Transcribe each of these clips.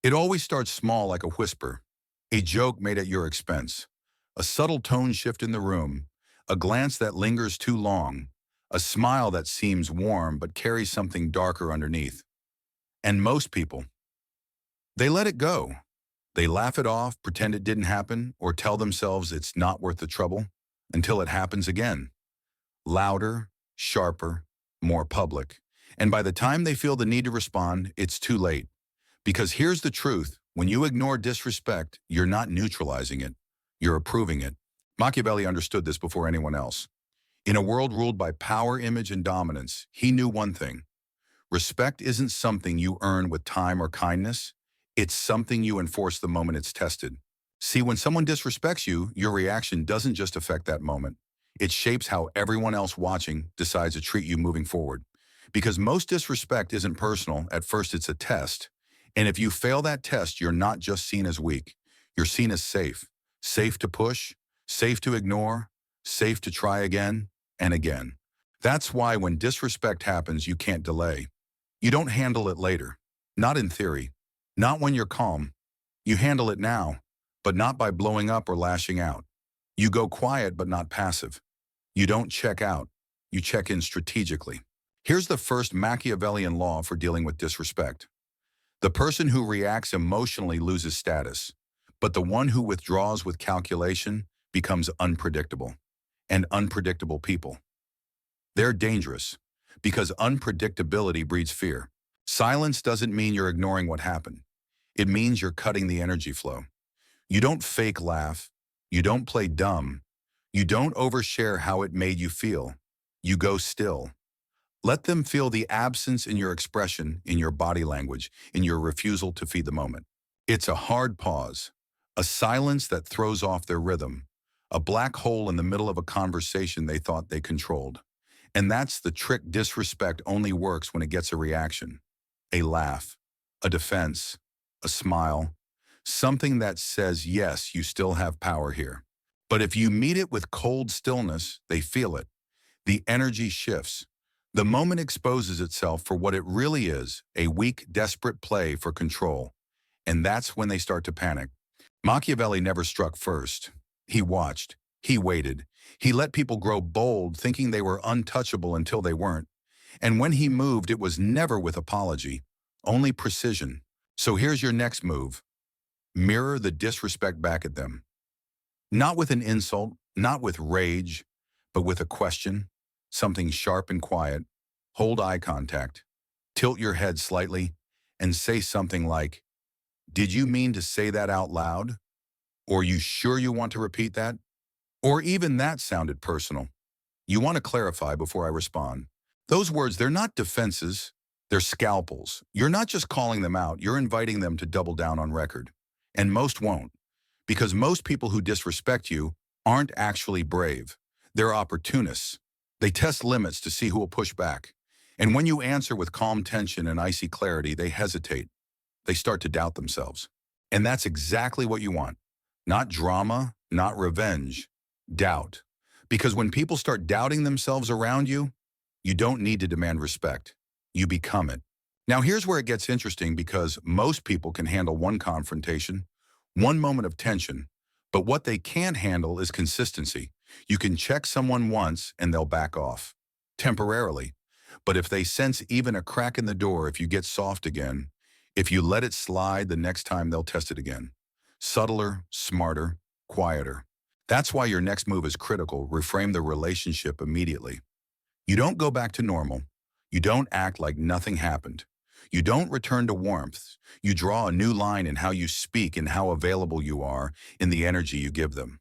It always starts small like a whisper, a joke made at your expense, a subtle tone shift in the room, a glance that lingers too long, a smile that seems warm but carries something darker underneath. And most people, they let it go. They laugh it off, pretend it didn't happen, or tell themselves it's not worth the trouble until it happens again. Louder, sharper, more public. And by the time they feel the need to respond, it's too late. Because here's the truth, when you ignore disrespect, you're not neutralizing it, you're approving it. Machiavelli understood this before anyone else. In a world ruled by power, image, and dominance, he knew one thing. Respect isn't something you earn with time or kindness, it's something you enforce the moment it's tested. See, when someone disrespects you, your reaction doesn't just affect that moment. It shapes how everyone else watching decides to treat you moving forward. Because most disrespect isn't personal, at first it's a test. And if you fail that test, you're not just seen as weak. You're seen as safe. Safe to push, safe to ignore, safe to try again and again. That's why when disrespect happens, you can't delay. You don't handle it later. Not in theory. Not when you're calm. You handle it now, but not by blowing up or lashing out. You go quiet but not passive. You don't check out. You check in strategically. Here's the first Machiavellian law for dealing with disrespect. The person who reacts emotionally loses status, but the one who withdraws with calculation becomes unpredictable. And unpredictable people, they're dangerous because unpredictability breeds fear. Silence doesn't mean you're ignoring what happened. It means you're cutting the energy flow. You don't fake laugh. You don't play dumb. You don't overshare how it made you feel. You go still. Let them feel the absence in your expression, in your body language, in your refusal to feed the moment. It's a hard pause, a silence that throws off their rhythm, a black hole in the middle of a conversation they thought they controlled. And that's the trick. Disrespect only works when it gets a reaction, a laugh, a defense, a smile, something that says, yes, you still have power here. But if you meet it with cold stillness, they feel it. The energy shifts. The moment exposes itself for what it really is, a weak, desperate play for control. And that's when they start to panic. Machiavelli never struck first. He watched. He waited. He let people grow bold, thinking they were untouchable until they weren't. And when he moved, it was never with apology, only precision. So here's your next move. Mirror the disrespect back at them. Not with an insult, not with rage, but with a question, something sharp and quiet. Hold eye contact. Tilt your head slightly and say something like, "Did you mean to say that out loud? Or you sure you want to repeat that?" Or even that sounded personal. You want to clarify before I respond. Those words, they're not defenses, they're scalpels. You're not just calling them out, you're inviting them to double down on record. And most won't, because most people who disrespect you aren't actually brave. They're opportunists. They test limits to see who will push back. And when you answer with calm tension and icy clarity, they hesitate. They start to doubt themselves. And that's exactly what you want. Not drama, not revenge, doubt. Because when people start doubting themselves around you, you don't need to demand respect. You become it. Now here's where it gets interesting, because most people can handle one confrontation, one moment of tension, but what they can't handle is consistency. You can check someone once and they'll back off, temporarily. But if they sense even a crack in the door, if you get soft again, if you let it slide, the next time they'll test it again. Subtler, smarter, quieter. That's why your next move is critical. Reframe the relationship immediately. You don't go back to normal. You don't act like nothing happened. You don't return to warmth. You draw a new line in how you speak and how available you are in the energy you give them.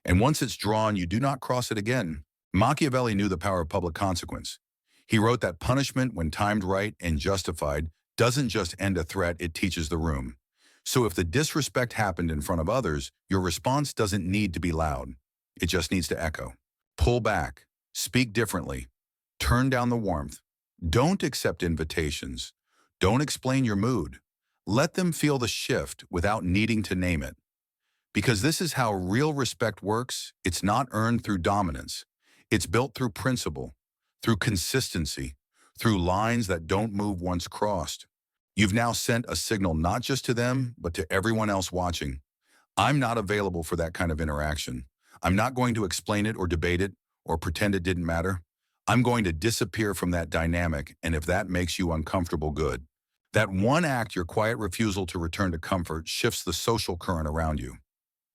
And once it's drawn, you do not cross it again. Machiavelli knew the power of public consequence. He wrote that punishment, when timed right and justified, doesn't just end a threat, it teaches the room. So if the disrespect happened in front of others, your response doesn't need to be loud. It just needs to echo. Pull back. Speak differently. Turn down the warmth. Don't accept invitations. Don't explain your mood. Let them feel the shift without needing to name it. Because this is how real respect works. It's not earned through dominance. It's built through principle, through consistency, through lines that don't move once crossed. You've now sent a signal not just to them, but to everyone else watching. I'm not available for that kind of interaction. I'm not going to explain it or debate it or pretend it didn't matter. I'm going to disappear from that dynamic, and if that makes you uncomfortable, good. That one act, your quiet refusal to return to comfort, shifts the social current around you.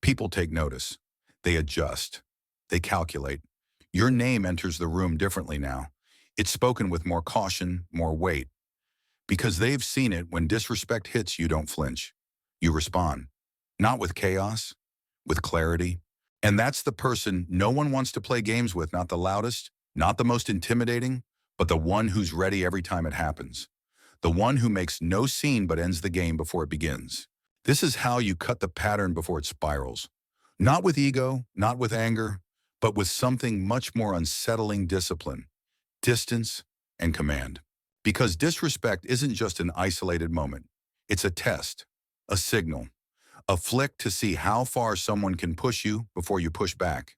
People take notice. They adjust. They calculate. Your name enters the room differently now. It's spoken with more caution, more weight. Because they've seen it, when disrespect hits, you don't flinch. You respond. Not with chaos, with clarity. And that's the person no one wants to play games with, not the loudest, not the most intimidating, but the one who's ready every time it happens. The one who makes no scene but ends the game before it begins. This is how you cut the pattern before it spirals. Not with ego, not with anger, but with something much more unsettling: discipline, distance, and command. Because disrespect isn't just an isolated moment. It's a test, a signal, a flick to see how far someone can push you before you push back.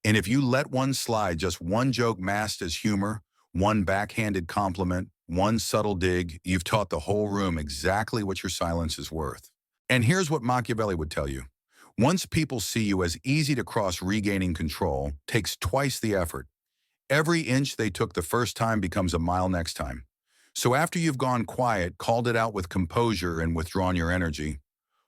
And if you let one slide, just one joke masked as humor, one backhanded compliment, one subtle dig, you've taught the whole room exactly what your silence is worth. And here's what Machiavelli would tell you. Once people see you as easy to cross, regaining control takes twice the effort. Every inch they took the first time becomes a mile next time. So after you've gone quiet, called it out with composure, and withdrawn your energy,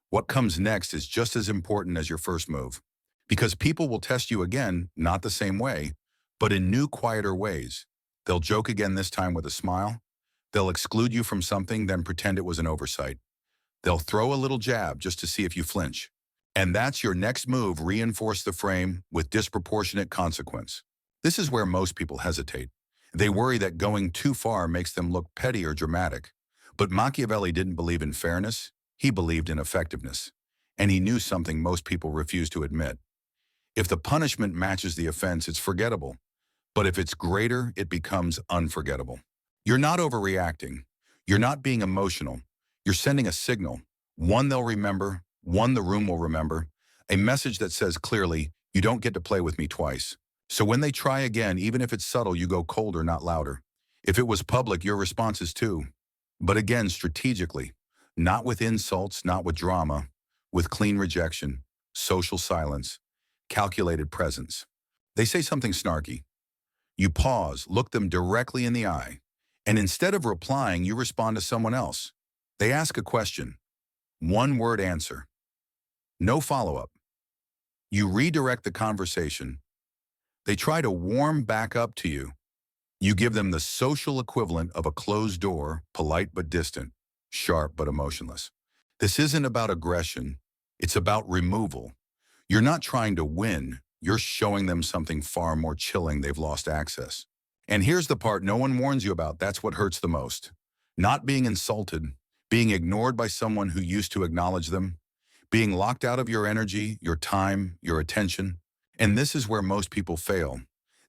what comes next is just as important as your first move. Because people will test you again, not the same way, but in new, quieter ways. They'll joke again, this time with a smile. They'll exclude you from something, then pretend it was an oversight. They'll throw a little jab just to see if you flinch. And that's your next move: reinforce the frame with disproportionate consequence. This is where most people hesitate. They worry that going too far makes them look petty or dramatic. But Machiavelli didn't believe in fairness. He believed in effectiveness. And he knew something most people refuse to admit. If the punishment matches the offense, it's forgettable. But if it's greater, it becomes unforgettable. You're not overreacting. You're not being emotional. You're sending a signal. One they'll remember, one the room will remember. A message that says clearly, you don't get to play with me twice. So when they try again, even if it's subtle, you go colder, not louder. If it was public, your response is too. But again, strategically. Not with insults, not with drama. With clean rejection, social silence, calculated presence. They say something snarky. You pause, look them directly in the eye. And instead of replying, you respond to someone else. They ask a question. One-word answer. No follow-up. You redirect the conversation. They try to warm back up to you. You give them the social equivalent of a closed door, polite but distant, sharp but emotionless. This isn't about aggression. It's about removal. You're not trying to win. You're showing them something far more chilling: they've lost access. And here's the part no one warns you about. That's what hurts the most. Not being insulted, being ignored by someone who used to acknowledge them, being locked out of your energy, your time, your attention. And this is where most people fail.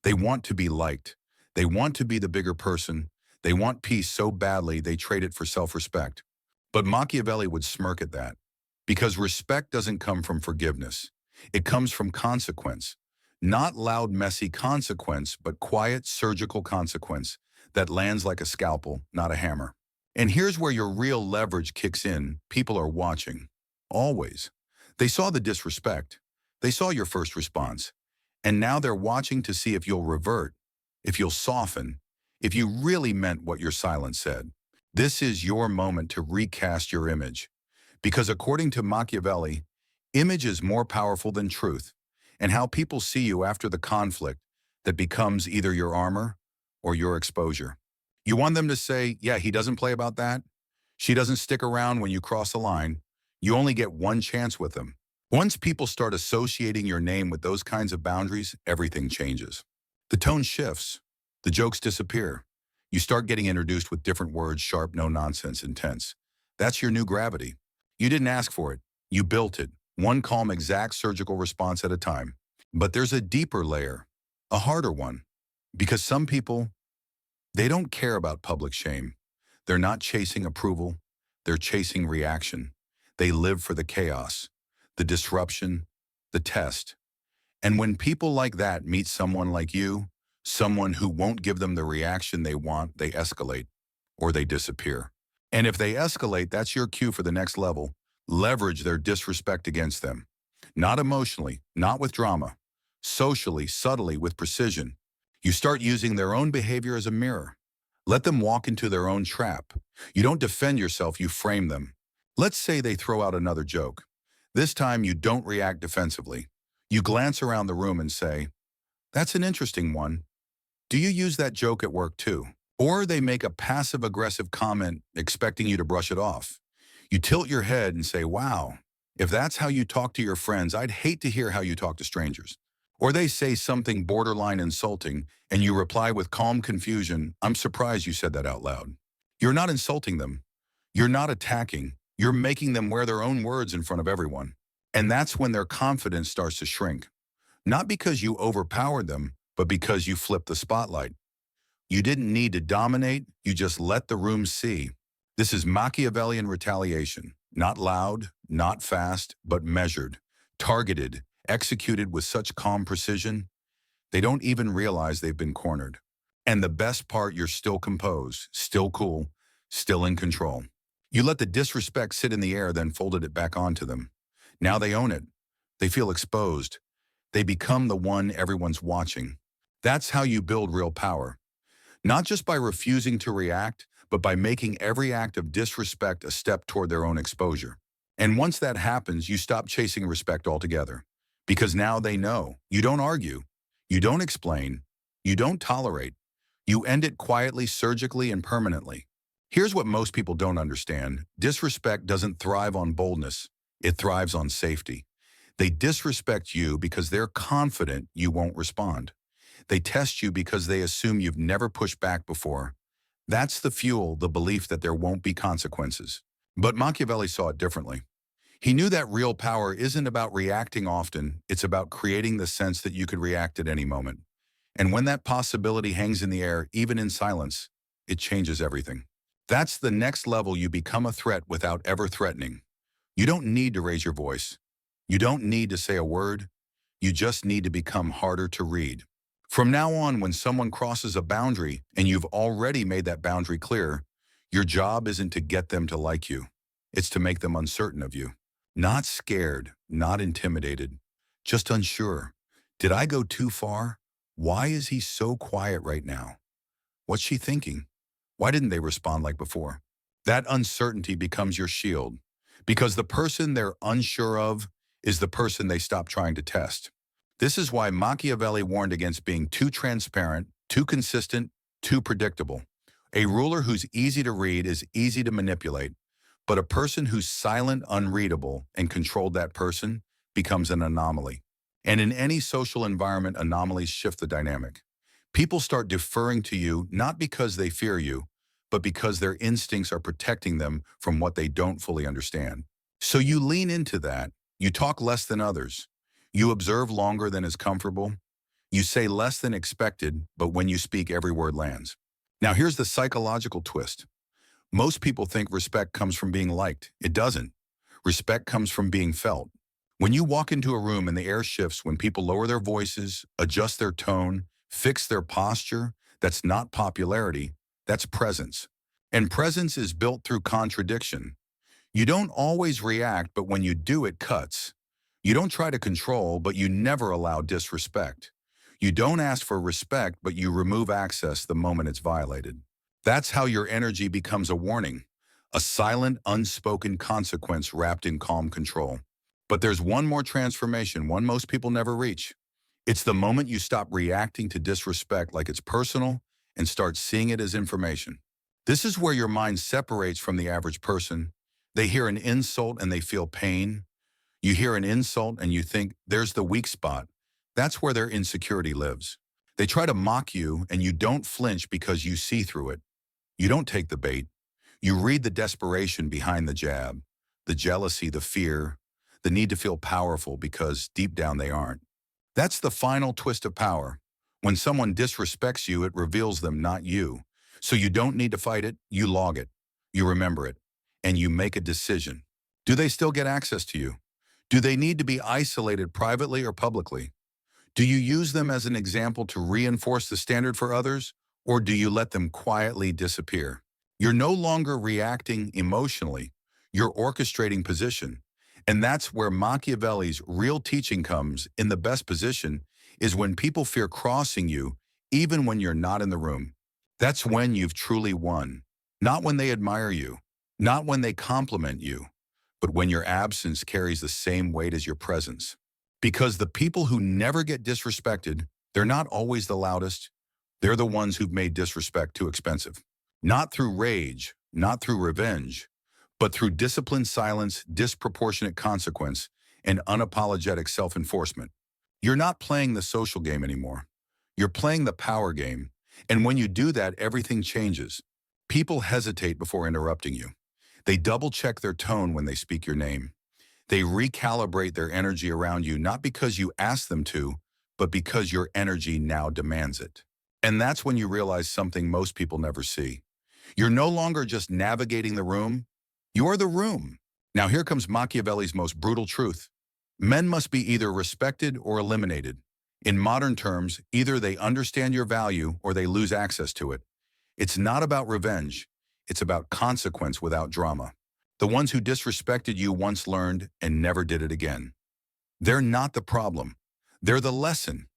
They want to be liked. They want to be the bigger person. They want peace so badly they trade it for self-respect. But Machiavelli would smirk at that. Because respect doesn't come from forgiveness. It comes from consequence. Not loud, messy consequence, but quiet, surgical consequence that lands like a scalpel, not a hammer. And here's where your real leverage kicks in. People are watching. Always. They saw the disrespect. They saw your first response. And now they're watching to see if you'll revert, if you'll soften, if you really meant what your silence said. This is your moment to recast your image. Because according to Machiavelli, image is more powerful than truth. And how people see you after the conflict, that becomes either your armor or your exposure. You want them to say, yeah, he doesn't play about that. She doesn't stick around when you cross the line. You only get one chance with them. Once people start associating your name with those kinds of boundaries, everything changes. The tone shifts. The jokes disappear. You start getting introduced with different words: sharp, no nonsense, intense. That's your new gravity. You didn't ask for it. You built it. One calm, exact surgical response at a time. But there's a deeper layer, a harder one. Because some people, they don't care about public shame. They're not chasing approval. They're chasing reaction. They live for the chaos, the disruption, the test. And when people like that meet someone like you, someone who won't give them the reaction they want, they escalate or they disappear. And if they escalate, that's your cue for the next level. Leverage their disrespect against them. Not emotionally, not with drama. Socially, subtly, with precision. You start using their own behavior as a mirror. Let them walk into their own trap. You don't defend yourself, you frame them. Let's say they throw out another joke. This time you don't react defensively. You glance around the room and say, "That's an interesting one. Do you use that joke at work too?" Or they make a passive-aggressive comment expecting you to brush it off. You tilt your head and say, "Wow, if that's how you talk to your friends, I'd hate to hear how you talk to strangers." Or they say something borderline insulting, and you reply with calm confusion, "I'm surprised you said that out loud." You're not insulting them. You're not attacking. You're making them wear their own words in front of everyone. And that's when their confidence starts to shrink. Not because you overpowered them, but because you flipped the spotlight. You didn't need to dominate, you just let the room see. This is Machiavellian retaliation. Not loud, not fast, but measured, targeted, executed with such calm precision, they don't even realize they've been cornered. And the best part, you're still composed, still cool, still in control. You let the disrespect sit in the air, then folded it back onto them. Now they own it. They feel exposed. They become the one everyone's watching. That's how you build real power. Not just by refusing to react, but by making every act of disrespect a step toward their own exposure. And once that happens, you stop chasing respect altogether. Because now they know. You don't argue. You don't explain. You don't tolerate. You end it quietly, surgically, and permanently. Here's what most people don't understand. Disrespect doesn't thrive on boldness. It thrives on safety. They disrespect you because they're confident you won't respond. They test you because they assume you've never pushed back before. That's the fuel, the belief that there won't be consequences. But Machiavelli saw it differently. He knew that real power isn't about reacting often, it's about creating the sense that you could react at any moment. And when that possibility hangs in the air, even in silence, it changes everything. That's the next level. You become a threat without ever threatening. You don't need to raise your voice. You don't need to say a word. You just need to become harder to read. From now on, when someone crosses a boundary and you've already made that boundary clear, your job isn't to get them to like you. It's to make them uncertain of you. Not scared, not intimidated, just unsure. Did I go too far? Why is he so quiet right now? What's she thinking? Why didn't they respond like before? That uncertainty becomes your shield, because the person they're unsure of is the person they stop trying to test. This is why Machiavelli warned against being too transparent, too consistent, too predictable. A ruler who's easy to read is easy to manipulate, but a person who's silent, unreadable, and controlled, that person becomes an anomaly. And in any social environment, anomalies shift the dynamic. People start deferring to you not because they fear you, but because their instincts are protecting them from what they don't fully understand. So you lean into that. You talk less than others. You observe longer than is comfortable. You say less than expected, but when you speak, every word lands. Now here's the psychological twist. Most people think respect comes from being liked. It doesn't. Respect comes from being felt. When you walk into a room and the air shifts, when people lower their voices, adjust their tone, fix their posture, that's not popularity, that's presence. And presence is built through contradiction. You don't always react, but when you do, it cuts. You don't try to control, but you never allow disrespect. You don't ask for respect, but you remove access the moment it's violated. That's how your energy becomes a warning, a silent, unspoken consequence wrapped in calm control. But there's one more transformation, one most people never reach. It's the moment you stop reacting to disrespect like it's personal and start seeing it as information. This is where your mind separates from the average person. They hear an insult and they feel pain. You hear an insult and you think, there's the weak spot. That's where their insecurity lives. They try to mock you and you don't flinch because you see through it. You don't take the bait. You read the desperation behind the jab, the jealousy, the fear, the need to feel powerful because deep down they aren't. That's the final twist of power. When someone disrespects you, it reveals them, not you. So you don't need to fight it, you log it, you remember it, and you make a decision. Do they still get access to you? Do they need to be isolated privately or publicly? Do you use them as an example to reinforce the standard for others, or do you let them quietly disappear? You're no longer reacting emotionally. You're orchestrating position. And that's where Machiavelli's real teaching comes. In the best position is when people fear crossing you, even when you're not in the room. That's when you've truly won. Not when they admire you, not when they compliment you, but when your absence carries the same weight as your presence. Because the people who never get disrespected, they're not always the loudest. They're the ones who've made disrespect too expensive. Not through rage, not through revenge, but through disciplined silence, disproportionate consequence, and unapologetic self-enforcement. You're not playing the social game anymore. You're playing the power game. And when you do that, everything changes. People hesitate before interrupting you. They double-check their tone when they speak your name. They recalibrate their energy around you, not because you ask them to, but because your energy now demands it. And that's when you realize something most people never see. You're no longer just navigating the room, you're the room. Now here comes Machiavelli's most brutal truth. Men must be either respected or eliminated. In modern terms, either they understand your value or they lose access to it. It's not about revenge, it's about consequence without drama. The ones who disrespected you once learned and never did it again. They're not the problem, they're the lesson.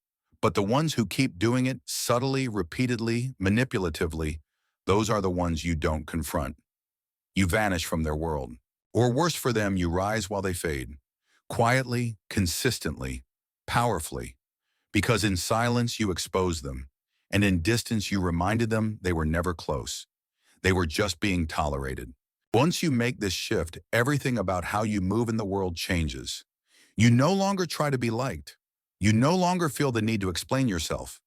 But the ones who keep doing it subtly, repeatedly, manipulatively, those are the ones you don't confront. You vanish from their world. Or worse for them, you rise while they fade. Quietly, consistently, powerfully. Because in silence you exposed them, and in distance you reminded them they were never close. They were just being tolerated. Once you make this shift, everything about how you move in the world changes. You no longer try to be liked. You no longer feel the need to explain yourself.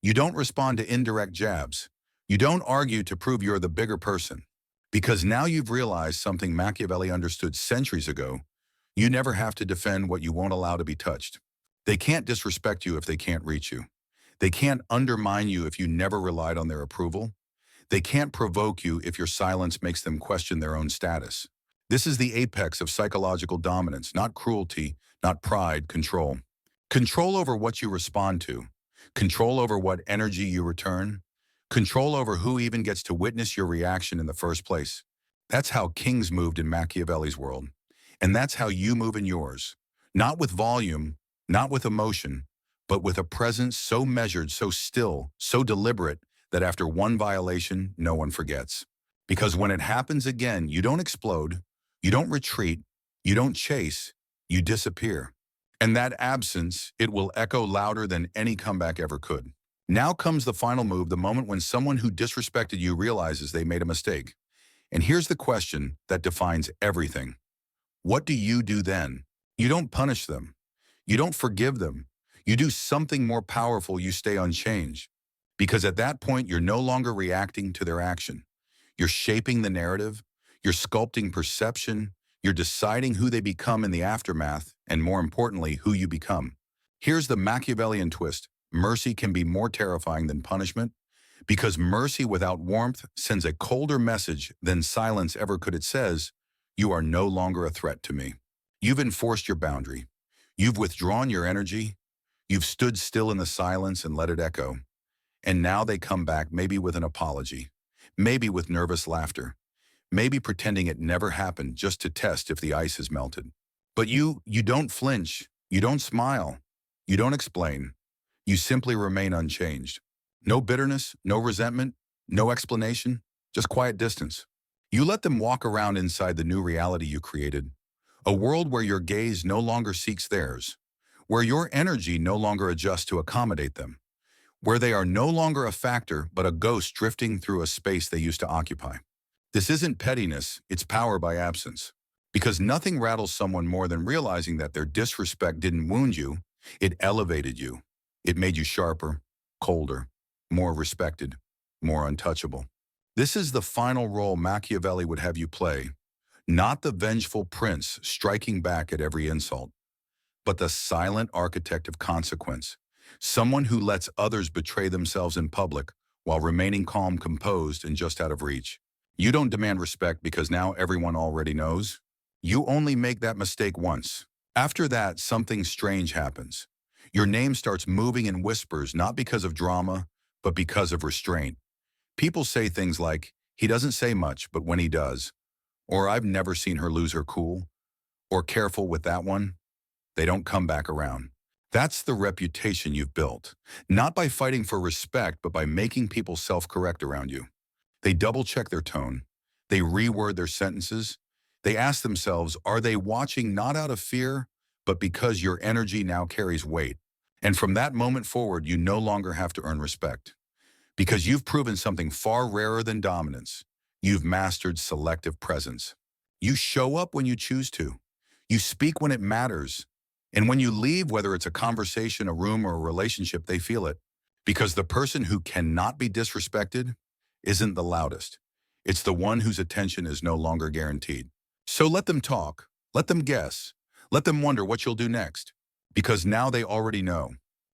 You don't respond to indirect jabs. You don't argue to prove you're the bigger person. Because now you've realized something Machiavelli understood centuries ago. You never have to defend what you won't allow to be touched. They can't disrespect you if they can't reach you. They can't undermine you if you never relied on their approval. They can't provoke you if your silence makes them question their own status. This is the apex of psychological dominance, not cruelty, not pride, control. Control over what you respond to. Control over what energy you return. Control over who even gets to witness your reaction in the first place. That's how kings moved in Machiavelli's world. And that's how you move in yours. Not with volume, not with emotion, but with a presence so measured, so still, so deliberate that after one violation, no one forgets. Because when it happens again, you don't explode, you don't retreat, you don't chase, you disappear. And that absence, it will echo louder than any comeback ever could. Now comes the final move, the moment when someone who disrespected you realizes they made a mistake. And here's the question that defines everything. What do you do then? You don't punish them. You don't forgive them. You do something more powerful. You stay unchanged. Because at that point, you're no longer reacting to their action. You're shaping the narrative. You're sculpting perception. You're deciding who they become in the aftermath, and more importantly, who you become. Here's the Machiavellian twist. Mercy can be more terrifying than punishment, because mercy without warmth sends a colder message than silence ever could. It says, you are no longer a threat to me. You've enforced your boundary. You've withdrawn your energy. You've stood still in the silence and let it echo. And now they come back, maybe with an apology, maybe with nervous laughter, maybe pretending it never happened just to test if the ice has melted. But you don't flinch, you don't smile, you don't explain. You simply remain unchanged. No bitterness, no resentment, no explanation, just quiet distance. You let them walk around inside the new reality you created, a world where your gaze no longer seeks theirs, where your energy no longer adjusts to accommodate them, where they are no longer a factor but a ghost drifting through a space they used to occupy. This isn't pettiness, it's power by absence. Because nothing rattles someone more than realizing that their disrespect didn't wound you, it elevated you. It made you sharper, colder, more respected, more untouchable. This is the final role Machiavelli would have you play, not the vengeful prince striking back at every insult, but the silent architect of consequence, someone who lets others betray themselves in public while remaining calm, composed, and just out of reach. You don't demand respect because now everyone already knows. You only make that mistake once. After that, something strange happens. Your name starts moving in whispers, not because of drama, but because of restraint. People say things like, He doesn't say much, but when he does, or I've never seen her lose her cool, or careful with that one, they don't come back around. That's the reputation you've built, not by fighting for respect, but by making people self-correct around you. They double-check their tone. They reword their sentences. They ask themselves, are they watching not out of fear, but because your energy now carries weight? And from that moment forward, you no longer have to earn respect. Because you've proven something far rarer than dominance. You've mastered selective presence. You show up when you choose to. You speak when it matters. And when you leave, whether it's a conversation, a room, or a relationship, they feel it. Because the person who cannot be disrespected isn't the loudest. It's the one whose attention is no longer guaranteed. So let them talk. Let them guess. Let them wonder what you'll do next. Because now they already know.